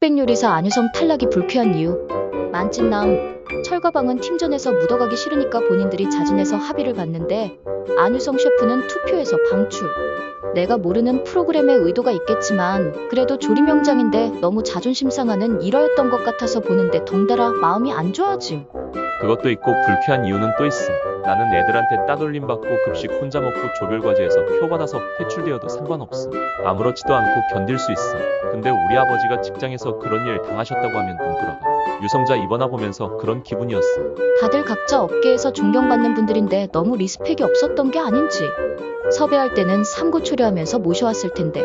흑백 요리사 안유성 탈락이 불쾌한 이유. 만찢남. 철가방은 팀전에서 묻어가기 싫으니까 본인들이 자진해서 합의를 봤는데 안유성 셰프는 투표에서 방출. 내가 모르는 프로그램의 의도가 있겠지만 그래도 조리명장인데 너무 자존심 상하는 일화였던 것 같아서 보는데 덩달아 마음이 안 좋아짐. 그것도 있고 불쾌한 이유는 또 있음. 나는 애들한테 따돌림 받고 급식 혼자 먹고 조별과제에서 표 받아서 퇴출되어도 상관없음. 아무렇지도 않고 견딜 수 있음. 근데 우리 아버지가 직장에서 그런 일 당하셨다고 하면 눈 돌아가. 유성자 입원하 보면서 그런 기분이었음. 다들 각자 업계에서 존경받는 분들인데 너무 리스펙이 없었던 게 아닌지. 섭외할 때는 삼고초려하면서 모셔왔을 텐데